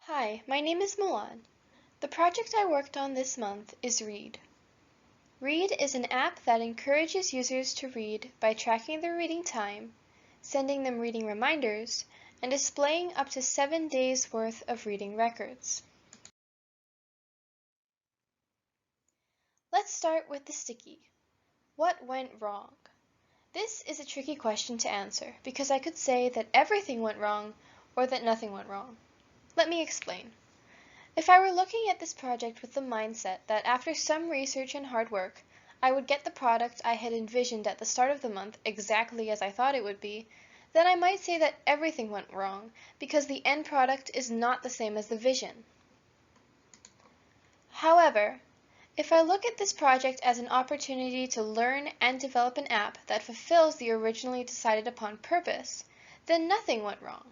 Hi, my name is Milan. The project I worked on this month is Read. Read is an app that encourages users to read by tracking their reading time, sending them reading reminders, and displaying up to 7 days' worth of reading records. Let's start with the sticky. What went wrong? This is a tricky question to answer because I could say that everything went wrong or that nothing went wrong. Let me explain. If I were looking at this project with the mindset that after some research and hard work, I would get the product I had envisioned at the start of the month exactly as I thought it would be, then I might say that everything went wrong because the end product is not the same as the vision. However, if I look at this project as an opportunity to learn and develop an app that fulfills the originally decided upon purpose, then nothing went wrong.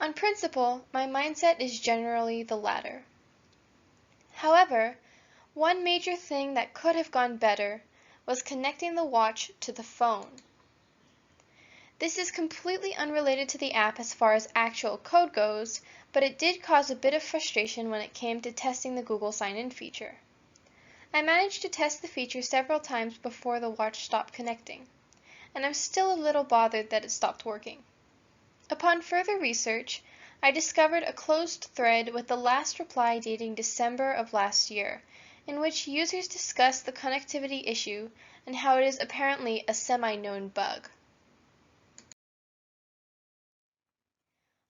On principle, my mindset is generally the latter. However, one major thing that could have gone better was connecting the watch to the phone. This is completely unrelated to the app as far as actual code goes, but it did cause a bit of frustration when it came to testing the Google sign-in feature. I managed to test the feature several times before the watch stopped connecting, and I'm still a little bothered that it stopped working. Upon further research, I discovered a closed thread with the last reply dating December of last year, in which users discussed the connectivity issue and how it is apparently a semi-known bug.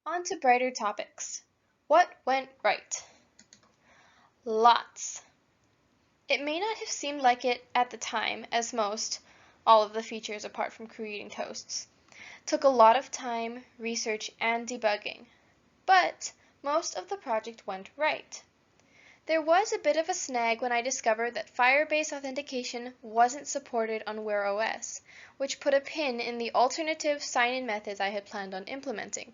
On to brighter topics. What went right? Lots. It may not have seemed like it at the time, as all of the features apart from creating toasts, took a lot of time, research, and debugging. But most of the project went right. There was a bit of a snag when I discovered that Firebase authentication wasn't supported on Wear OS, which put a pin in the alternative sign-in methods I had planned on implementing.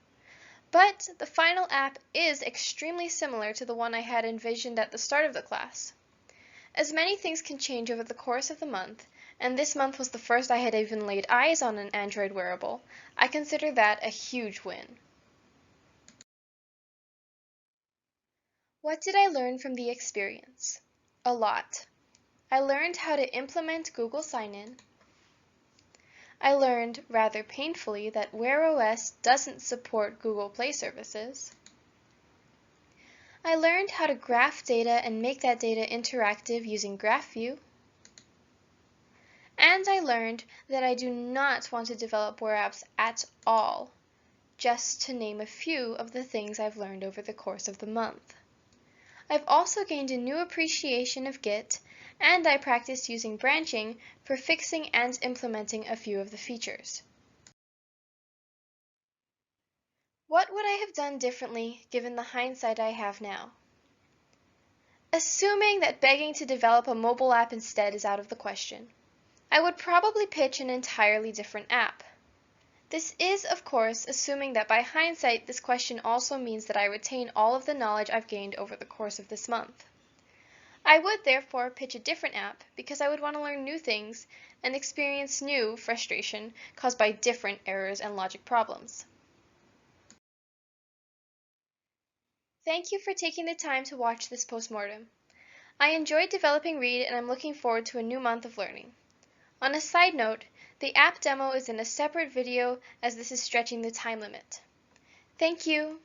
But the final app is extremely similar to the one I had envisioned at the start of the class. As many things can change over the course of the month, and this month was the first I had even laid eyes on an Android wearable, I consider that a huge win. What did I learn from the experience? A lot. I learned how to implement Google Sign-In. I learned, rather painfully, that Wear OS doesn't support Google Play services. I learned how to graph data and make that data interactive using GraphView. And I learned that I do not want to develop Wear apps at all, just to name a few of the things I've learned over the course of the month. I've also gained a new appreciation of Git, and I practiced using branching for fixing and implementing a few of the features. What would I have done differently given the hindsight I have now? Assuming that begging to develop a mobile app instead is out of the question, I would probably pitch an entirely different app. This is, of course, assuming that by hindsight this question also means that I retain all of the knowledge I've gained over the course of this month. I would therefore pitch a different app because I would want to learn new things and experience new frustration caused by different errors and logic problems. Thank you for taking the time to watch this postmortem. I enjoyed developing Read and I'm looking forward to a new month of learning. On a side note, the app demo is in a separate video as this is stretching the time limit. Thank you!